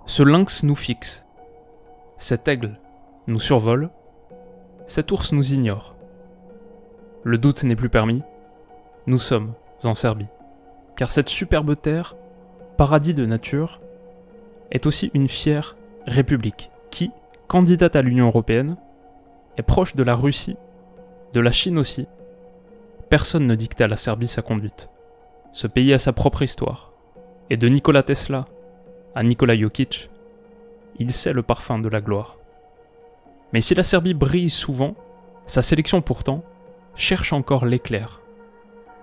Ce lynx nous fixe. Cet aigle nous survole. Cet ours nous ignore. Le doute n'est plus permis. Nous sommes en Serbie. Car cette superbe terre, paradis de nature, est aussi une fière république qui, candidate à l'Union européenne, est proche de la Russie, de la Chine aussi. Personne ne dicte à la Serbie sa conduite. Ce pays a sa propre histoire. Et de Nikola Tesla à Nikola Jokic, il sait le parfum de la gloire. Mais si la Serbie brille souvent, sa sélection pourtant cherche encore l'éclair.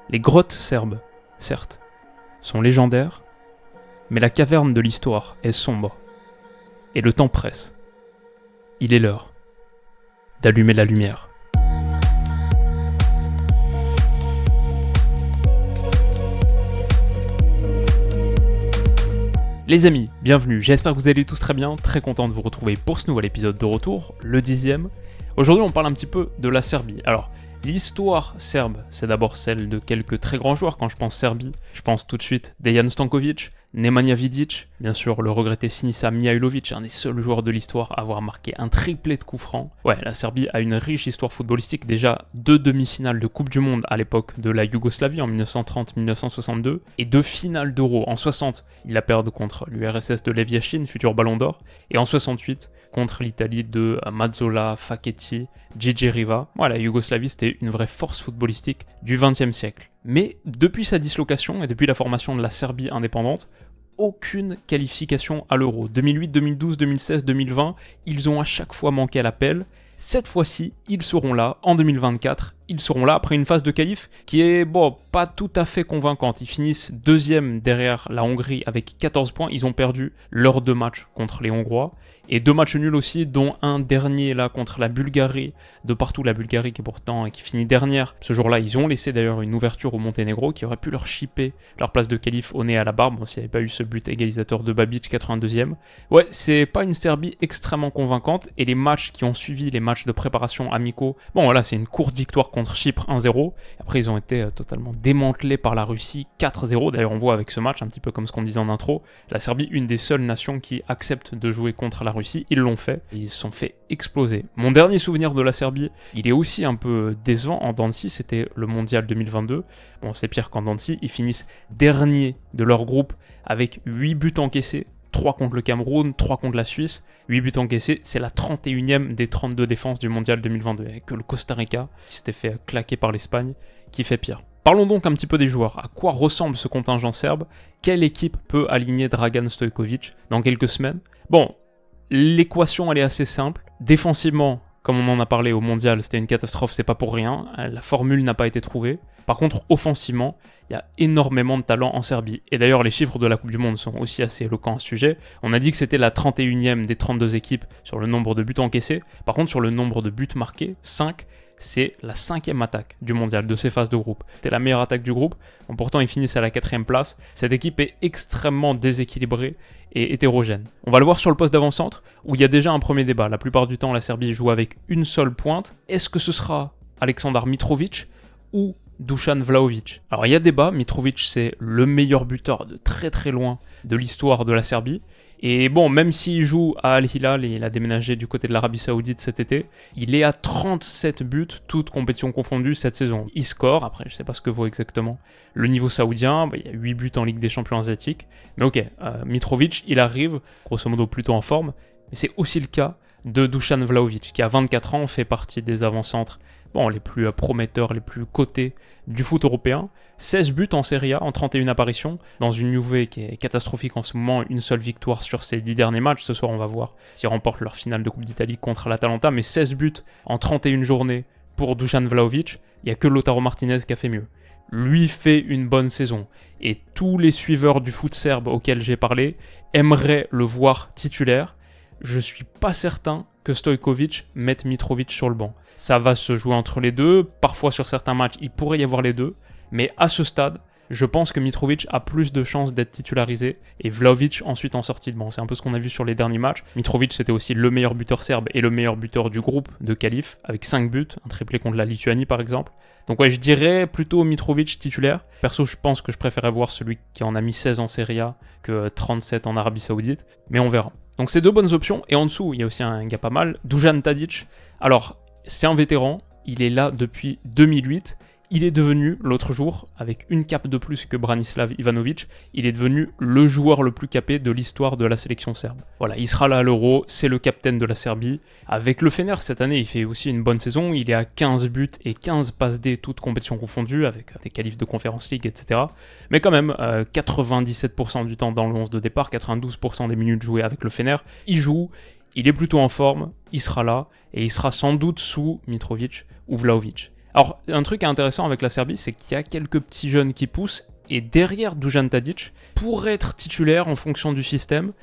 Les grottes serbes, certes, sont légendaires, mais la caverne de l'histoire est sombre. Et le temps presse. Il est l'heure d'allumer la lumière. Les amis, bienvenue, j'espère que vous allez tous très bien, très content de vous retrouver pour ce nouvel épisode de retour, le 10e. Aujourd'hui on parle un petit peu de la Serbie. Alors, l'histoire serbe, c'est d'abord celle de quelques très grands joueurs. Quand je pense Serbie, je pense tout de suite Dejan Stanković, Nemanja Vidic, bien sûr le regretté Sinisa Mihajlović, un des seuls joueurs de l'histoire à avoir marqué un triplé de coups francs. Ouais, la Serbie a une riche histoire footballistique, déjà 2 demi-finales de Coupe du Monde à l'époque de la Yougoslavie en 1930-1962, et 2 finales d'Euro. En 60, ils la perdent contre l'URSS de Lev Yashin, futur Ballon d'Or, et en 68, contre l'Italie de Mazzola, Facchetti, Gigi Riva. Voilà, la Yougoslavie c'était une vraie force footballistique du XXe siècle. Mais depuis sa dislocation et depuis la formation de la Serbie indépendante, aucune qualification à l'Euro. 2008, 2012, 2016, 2020, ils ont à chaque fois manqué à l'appel. Cette fois-ci, ils seront là, en 2024, ils seront là après une phase de qualif qui est, pas tout à fait convaincante. Ils finissent deuxième derrière la Hongrie avec 14 points, ils ont perdu leurs 2 matchs contre les Hongrois, et 2 matchs nuls aussi, dont un dernier là contre la Bulgarie, de partout la Bulgarie qui finit dernière. Ce jour-là, ils ont laissé d'ailleurs une ouverture au Monténégro qui aurait pu leur chipper leur place de qualif au nez à la barbe, bon, s'il n'y avait pas eu ce but égalisateur de Babic, 82e. Ouais, c'est pas une Serbie extrêmement convaincante, et les matchs qui ont suivi, les matchs de préparation amicaux, voilà, c'est une courte victoire contre Chypre 1-0, après ils ont été totalement démantelés par la Russie 4-0, d'ailleurs on voit avec ce match, un petit peu comme ce qu'on disait en intro, la Serbie, une des seules nations qui accepte de jouer contre la Russie, ils l'ont fait, et ils se sont fait exploser. Mon dernier souvenir de la Serbie, il est aussi un peu décevant en dents de scie, c'était le mondial 2022, bon c'est pire qu'en dents de scie, ils finissent dernier de leur groupe avec 8 buts encaissés, 3 contre le Cameroun, 3 contre la Suisse, 8 buts encaissés, c'est la 31e des 32 défenses du mondial 2022, avec que le Costa Rica, qui s'était fait claquer par l'Espagne, qui fait pire. Parlons donc un petit peu des joueurs. À quoi ressemble ce contingent serbe? Quelle équipe peut aligner Dragan Stojković dans quelques semaines? Bon, l'équation elle est assez simple. Défensivement, comme on en a parlé au mondial, c'était une catastrophe, c'est pas pour rien. La formule n'a pas été trouvée. Par contre, offensivement, il y a énormément de talent en Serbie. Et d'ailleurs, les chiffres de la Coupe du Monde sont aussi assez éloquents à ce sujet. On a dit que c'était la 31e des 32 équipes sur le nombre de buts encaissés. Par contre, sur le nombre de buts marqués, 5, c'est la 5e attaque du mondial de ces phases de groupe. C'était la meilleure attaque du groupe. Bon, pourtant, ils finissent à la 4e place. Cette équipe est extrêmement déséquilibrée et hétérogène. On va le voir sur le poste d'avant-centre, où il y a déjà un premier débat. La plupart du temps, la Serbie joue avec une seule pointe. Est-ce que ce sera Aleksandar Mitrović ou Dusan Vlahović? Alors il y a débat, Mitrović c'est le meilleur buteur de très très loin de l'histoire de la Serbie. Et bon, même s'il joue à Al Hilal et il a déménagé du côté de l'Arabie Saoudite cet été, il est à 37 buts, toutes compétitions confondues cette saison. Il score, après je sais pas ce que vaut exactement le niveau saoudien, il y a 8 buts en Ligue des Champions asiatiques. Mais ok, Mitrović, il arrive grosso modo plutôt en forme, mais c'est aussi le cas de Dusan Vlahović, qui à 24 ans fait partie des avant-centres les plus prometteurs, les plus cotés du foot européen. 16 buts en Serie A en 31 apparitions, dans une Juve qui est catastrophique en ce moment, une seule victoire sur ses 10 derniers matchs. Ce soir, on va voir s'ils remportent leur finale de Coupe d'Italie contre l'Atalanta, mais 16 buts en 31 journées pour Dusan Vlahović, il n'y a que Lautaro Martinez qui a fait mieux. Lui fait une bonne saison, et tous les suiveurs du foot serbe auxquels j'ai parlé aimeraient le voir titulaire. Je suis pas certain que Stojković mette Mitrović sur le banc. Ça va se jouer entre les deux, parfois sur certains matchs il pourrait y avoir les deux, mais à ce stade, je pense que Mitrovic a plus de chances d'être titularisé et Vlahovic ensuite en sortie de banc. C'est un peu ce qu'on a vu sur les derniers matchs. Mitrovic, c'était aussi le meilleur buteur serbe et le meilleur buteur du groupe de qualif, avec 5 buts, un triplé contre la Lituanie par exemple. Donc ouais, je dirais plutôt Mitrovic titulaire. Perso, je pense que je préférais voir celui qui en a mis 16 en Serie A que 37 en Arabie Saoudite, mais on verra. Donc c'est deux bonnes options, et en dessous, il y a aussi un gars pas mal, Dusan Tadic. Alors, c'est un vétéran, il est là depuis 2008, il est devenu, l'autre jour, avec une cape de plus que Branislav Ivanovic, il est devenu le joueur le plus capé de l'histoire de la sélection serbe. Voilà, il sera là à l'Euro, c'est le capitaine de la Serbie. Avec le Fener, cette année, il fait aussi une bonne saison, il est à 15 buts et 15 passes D, toutes compétitions confondues, avec des qualifs de Conference League, etc. Mais quand même, 97% du temps dans le 11 de départ, 92% des minutes jouées avec le Fener, il joue, il est plutôt en forme, il sera là, et il sera sans doute sous Mitrovic ou Vlahovic. Alors, un truc intéressant avec la Serbie, c'est qu'il y a quelques petits jeunes qui poussent, et derrière Dusan Tadic, pour être titulaire en fonction du système,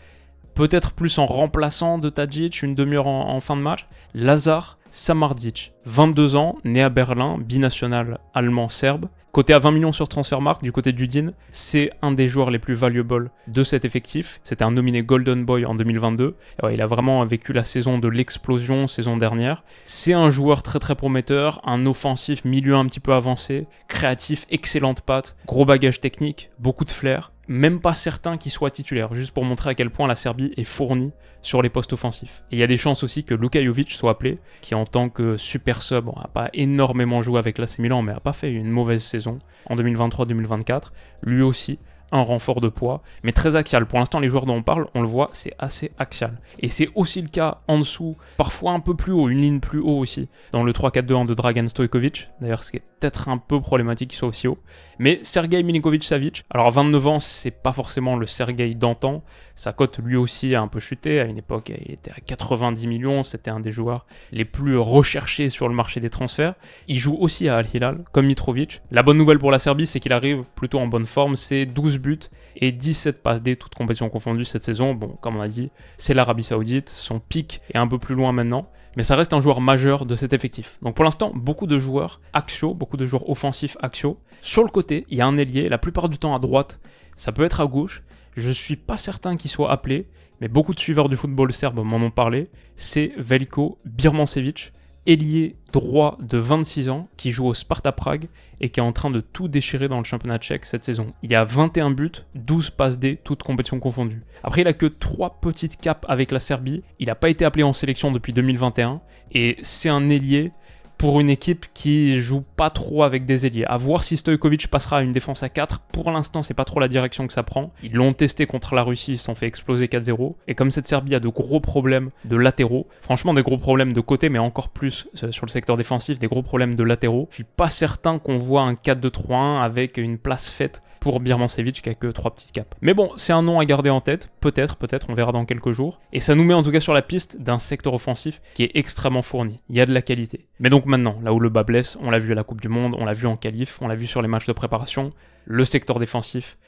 peut-être plus en remplaçant de Tadic, une demi-heure en fin de match, Lazar Samardzic, 22 ans, né à Berlin, binational allemand-serbe, coté à 20 millions sur Transfermarkt du côté d'Udine, c'est un des joueurs les plus valuables de cet effectif. C'était un nominé Golden Boy en 2022. Ouais, il a vraiment vécu la saison de l'explosion saison dernière. C'est un joueur très très prometteur, un offensif milieu un petit peu avancé, créatif, excellente patte, gros bagage technique, beaucoup de flair. Même pas certain qu'il soit titulaire, juste pour montrer à quel point la Serbie est fournie sur les postes offensifs. Et il y a des chances aussi que Luka Jovic soit appelé, qui en tant que super sub, n'a pas énormément joué avec l'AC Milan, mais n'a pas fait une mauvaise saison en 2023-2024. Lui aussi, un renfort de poids, mais très axial. Pour l'instant, les joueurs dont on parle, on le voit, c'est assez axial. Et c'est aussi le cas en dessous, parfois un peu plus haut, une ligne plus haut aussi, dans le 3-4-2-1 de Dragan Stojkovic, d'ailleurs ce qui est peut-être un peu problématique qu'il soit aussi haut. Mais Sergei Milinkovic-Savic, alors à 29 ans, c'est pas forcément le Sergei d'antan, sa cote lui aussi a un peu chuté, à une époque il était à 90 millions, c'était un des joueurs les plus recherchés sur le marché des transferts. Il joue aussi à Al Hilal, comme Mitrovic. La bonne nouvelle pour la Serbie, c'est qu'il arrive plutôt en bonne forme, c'est 12 buts et 17 passes D, toutes compétitions confondues cette saison. Bon, comme on a dit, c'est l'Arabie Saoudite, son pic est un peu plus loin maintenant, mais ça reste un joueur majeur de cet effectif. Donc pour l'instant, beaucoup de joueurs axiaux, beaucoup de joueurs offensifs axiaux. Sur le côté, il y a un ailier, la plupart du temps à droite, ça peut être à gauche. Je suis pas certain qu'il soit appelé, mais beaucoup de suiveurs du football serbe m'en ont parlé. C'est Veljko Birmančević, ailier droit de 26 ans, qui joue au Sparta Prague et qui est en train de tout déchirer dans le championnat tchèque cette saison. Il a 21 buts, 12 passes D, toutes compétitions confondues. Après, il a que 3 petites capes avec la Serbie. Il n'a pas été appelé en sélection depuis 2021 et c'est un ailier pour une équipe qui joue pas trop avec des ailiers. À voir si Stojkovic passera à une défense à 4. Pour l'instant, c'est pas trop la direction que ça prend. Ils l'ont testé contre la Russie, ils se sont fait exploser 4-0. Et comme cette Serbie a de gros problèmes de latéraux, franchement des gros problèmes de côté, mais encore plus sur le secteur défensif, des gros problèmes de latéraux, je suis pas certain qu'on voit un 4-2-3-1 avec une place faite pour Birmančević qui a que 3 petites capes. Mais bon, c'est un nom à garder en tête, peut-être, on verra dans quelques jours. Et ça nous met en tout cas sur la piste d'un secteur offensif qui est extrêmement fourni. Il y a de la qualité. Mais donc maintenant, là où le bas blesse, on l'a vu à la Coupe du Monde, on l'a vu en qualif, on l'a vu sur les matchs de préparation, le secteur défensif,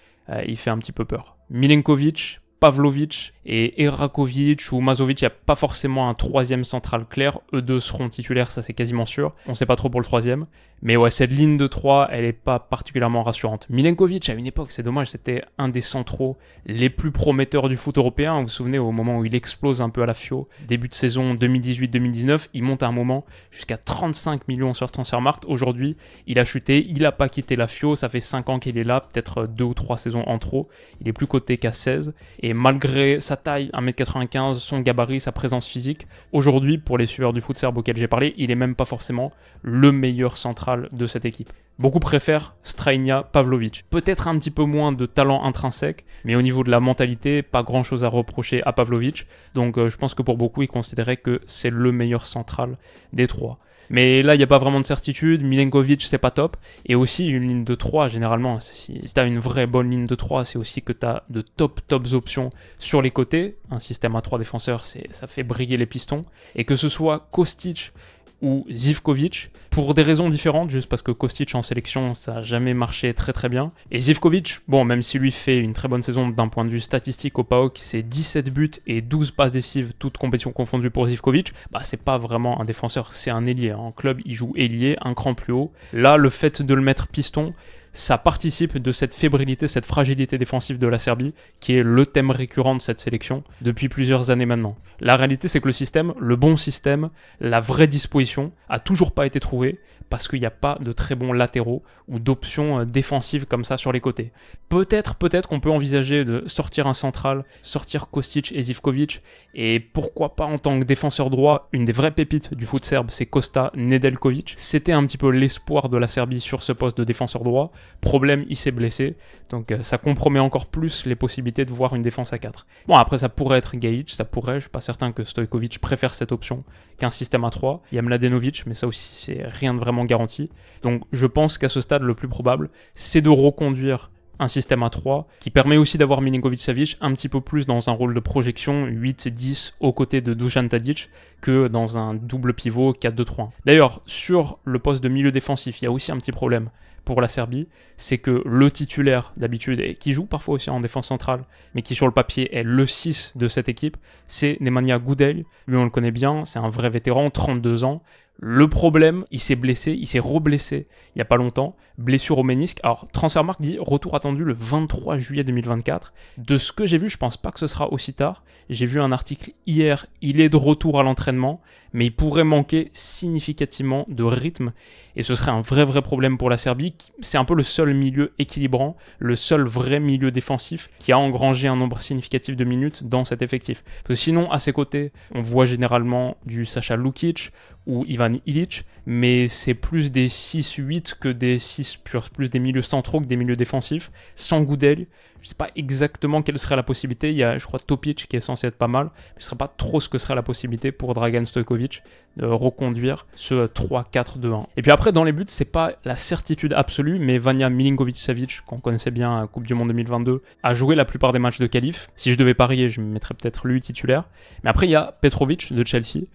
il fait un petit peu peur. Milenkovic, Pavlovic et Erakovic ou Mazovic, il n'y a pas forcément un troisième central clair. Eux deux seront titulaires, ça c'est quasiment sûr. On ne sait pas trop pour le troisième. Mais ouais, cette ligne de 3, elle n'est pas particulièrement rassurante. Milenkovic, à une époque, c'est dommage, c'était un des centraux les plus prometteurs du foot européen. Vous vous souvenez, au moment où il explose un peu à la FIO, début de saison 2018-2019, il monte à un moment jusqu'à 35 millions sur Transfermarkt. Aujourd'hui, il a chuté, il n'a pas quitté la FIO, ça fait 5 ans qu'il est là, peut-être 2 ou 3 saisons en trop. Il est plus coté qu'à 16. Et malgré sa taille, 1m95, son gabarit, sa présence physique, aujourd'hui, pour les suiveurs du foot serbe auxquels j'ai parlé, il n'est même pas forcément le meilleur central de cette équipe. Beaucoup préfèrent Strajnia Pavlovic. Peut-être un petit peu moins de talent intrinsèque, mais au niveau de la mentalité, pas grand chose à reprocher à Pavlovic. Donc je pense que pour beaucoup, ils considéraient que c'est le meilleur central des 3. Mais là, il n'y a pas vraiment de certitude. Milenkovic, c'est pas top. Et aussi, une ligne de 3, généralement, si tu as une vraie bonne ligne de 3, c'est aussi que tu as de tops options sur les côtés. Un système à 3 défenseurs, ça fait briller les pistons. Et que ce soit Kostic ou Zivkovic, pour des raisons différentes, juste parce que Kostic en sélection, ça n'a jamais marché très très bien. Et Živković, bon, même si lui fait une très bonne saison d'un point de vue statistique au PAOK, c'est 17 buts et 12 passes décisives, toutes compétitions confondues pour Živković, bah c'est pas vraiment un défenseur, c'est un ailier. En club, il joue ailier, un cran plus haut. Là, le fait de le mettre piston, ça participe de cette fébrilité, cette fragilité défensive de la Serbie, qui est le thème récurrent de cette sélection depuis plusieurs années maintenant. La réalité, c'est que le système, le bon système, la vraie disposition, a toujours pas été trouvé, parce qu'il n'y a pas de très bons latéraux ou d'options défensives comme ça sur les côtés. Peut-être qu'on peut envisager de sortir un central, sortir Kostic et Živković, et pourquoi pas en tant que défenseur droit, une des vraies pépites du foot serbe, c'est Kosta Nedeljković. C'était un petit peu l'espoir de la Serbie sur ce poste de défenseur droit. Problème, il s'est blessé, donc ça compromet encore plus les possibilités de voir une défense à 4. Bon, après ça pourrait être Gajic, ça pourrait, je suis pas certain que Stojković préfère cette option qu'un système à 3. Il y a Mladenovic, mais ça aussi c'est rien de vraiment garanti. Donc je pense qu'à ce stade, le plus probable, c'est de reconduire un système à 3 qui permet aussi d'avoir Milinković-Savić un petit peu plus dans un rôle de projection 8-10 aux côtés de Dusan Tadić que dans un double pivot 4-2-3-1. D'ailleurs, sur le poste de milieu défensif, il y a aussi un petit problème pour la Serbie, c'est que le titulaire d'habitude, et qui joue parfois aussi en défense centrale, mais qui sur le papier est le 6 de cette équipe, c'est Nemanja Gudelj. Lui on le connaît bien, c'est un vrai vétéran, 32 ans. Le problème, il s'est blessé, il s'est reblessé il n'y a pas longtemps, blessure au ménisque. Alors, Transfermarkt dit retour attendu le 23 juillet 2024. De ce que j'ai vu, je pense pas que ce sera aussi tard. J'ai vu un article hier, il est de retour à l'entraînement, mais il pourrait manquer significativement de rythme. Et ce serait un vrai problème pour la Serbie. C'est un peu le seul milieu équilibrant, le seul vrai milieu défensif qui a engrangé un nombre significatif de minutes dans cet effectif. Parce que sinon, à ses côtés, on voit généralement du Sacha Lukic ou Ivan Ilić, mais c'est plus des 6-8 que des 6 purs, plus des milieux centraux que des milieux défensifs. Sans Gudelj, je ne sais pas exactement quelle serait la possibilité. Il y a, je crois, Topic qui est censé être pas mal, mais je ne sais pas trop ce que serait la possibilité pour Dragan Stojković de reconduire ce 3-4-2-1. Et puis après, dans les buts, c'est pas la certitude absolue, mais Vanja Milinković-Savić, qu'on connaissait bien à Coupe du Monde 2022, a joué la plupart des matchs de qualif. Si je devais parier, je me mettrais peut-être lui titulaire. Mais après, il y a Petrovic de Chelsea,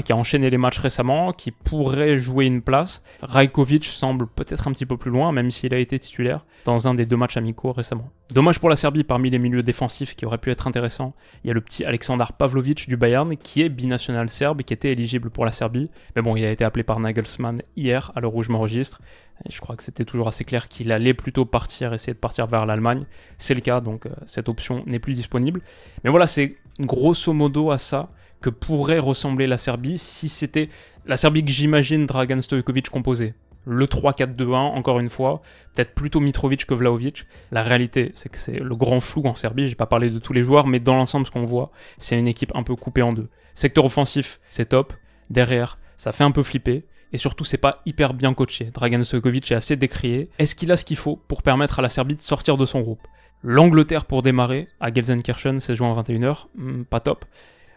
qui a enchaîné les matchs récemment, qui pourrait jouer une place. Rajkovic semble peut-être un petit peu plus loin, même s'il a été titulaire dans un des 2 matchs amicaux récemment. Dommage pour la Serbie, parmi les milieux défensifs qui auraient pu être intéressants, il y a le petit Aleksandar Pavlovic du Bayern, qui est binational serbe et qui était éligible pour la Serbie. Mais bon, il a été appelé par Nagelsmann hier, à l'heure où je m'enregistre. Et je crois que c'était toujours assez clair qu'il allait plutôt essayer de partir vers l'Allemagne. C'est le cas, donc cette option n'est plus disponible. Mais voilà, c'est grosso modo à ça que pourrait ressembler la Serbie si c'était la Serbie que j'imagine Dragan Stojković composait. Le 3-4-2-1, encore une fois, peut-être plutôt Mitrovic que Vlahovic. La réalité, c'est que c'est le grand flou en Serbie, j'ai pas parlé de tous les joueurs, mais dans l'ensemble, ce qu'on voit, c'est une équipe un peu coupée en deux. Secteur offensif, c'est top. Derrière, ça fait un peu flipper. Et surtout, c'est pas hyper bien coaché. Dragan Stojković est assez décrié. Est-ce qu'il a ce qu'il faut pour permettre à la Serbie de sortir de son groupe? L'Angleterre pour démarrer, à Gelsenkirchen, 16 juin à 21h, pas top.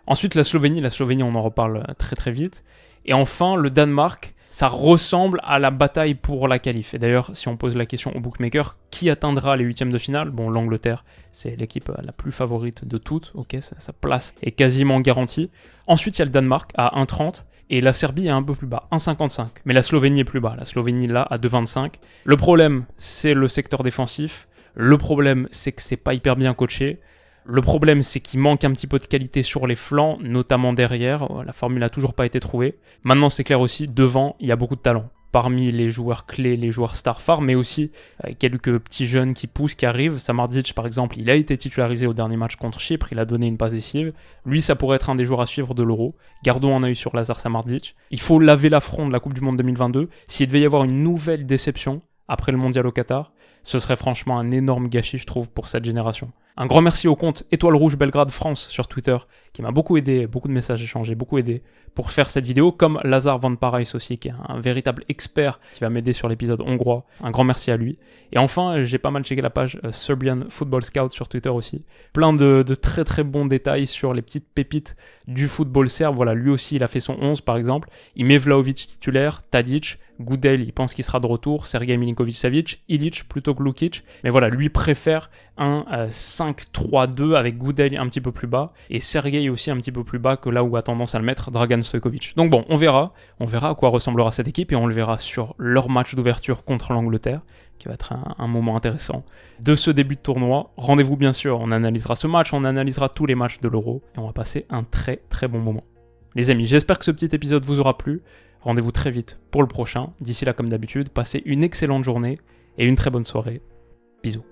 Ensuite, la Slovénie, on en reparle très vite. Et enfin, le Danemark, ça ressemble à la bataille pour la qualif. Et d'ailleurs, si on pose la question au bookmaker, qui atteindra les 8e de finale? Bon, l'Angleterre, c'est l'équipe la plus favorite de toutes. Ok, sa place est quasiment garantie. Ensuite, il y a le Danemark à 1,30. Et la Serbie est un peu plus bas, 1,55. Mais la Slovénie est plus bas. La Slovénie, là, à 2,25. Le problème, c'est le secteur défensif. Le problème, c'est que c'est pas hyper bien coaché. Le problème, c'est qu'il manque un petit peu de qualité sur les flancs, notamment derrière. La formule n'a toujours pas été trouvée. Maintenant, c'est clair aussi, devant, il y a beaucoup de talent. Parmi les joueurs clés, les joueurs star phares, mais aussi quelques petits jeunes qui poussent, qui arrivent. Samardzic, par exemple, il a été titularisé au dernier match contre Chypre, il a donné une passe décisive. Lui, ça pourrait être un des joueurs à suivre de l'Euro. Gardons un œil sur Lazar Samardzic. Il faut laver l'affront de la Coupe du Monde 2022. S'il devait y avoir une nouvelle déception après le Mondial au Qatar, ce serait franchement un énorme gâchis, je trouve, pour cette génération. Un grand merci au compte Étoile Rouge Belgrade France sur Twitter, qui m'a beaucoup aidé, beaucoup de messages échangés, beaucoup aidé pour faire cette vidéo, comme Lazar Van Parijs aussi, qui est un véritable expert qui va m'aider sur l'épisode hongrois. Un grand merci à lui. Et enfin, j'ai pas mal checké la page Serbian Football Scout sur Twitter aussi. Plein de très bons détails sur les petites pépites du football serbe. Voilà, lui aussi, il a fait son 11 par exemple. Il met Vlahovic titulaire, Tadic, Gudelj, il pense qu'il sera de retour, Sergej Milinković-Savić, Ilić plutôt que Lukic. Mais voilà, lui préfère un 5 5-3-2 avec Gudel un petit peu plus bas et Sergei aussi un petit peu plus bas que là où a tendance à le mettre Dragan Stojkovic. Donc bon, on verra à quoi ressemblera cette équipe et on le verra sur leur match d'ouverture contre l'Angleterre, qui va être un moment intéressant de ce début de tournoi. Rendez-vous bien sûr, on analysera ce match, on analysera tous les matchs de l'Euro et on va passer un très très bon moment. Les amis, j'espère que ce petit épisode vous aura plu. Rendez-vous très vite pour le prochain. D'ici là, comme d'habitude, passez une excellente journée et une très bonne soirée. Bisous.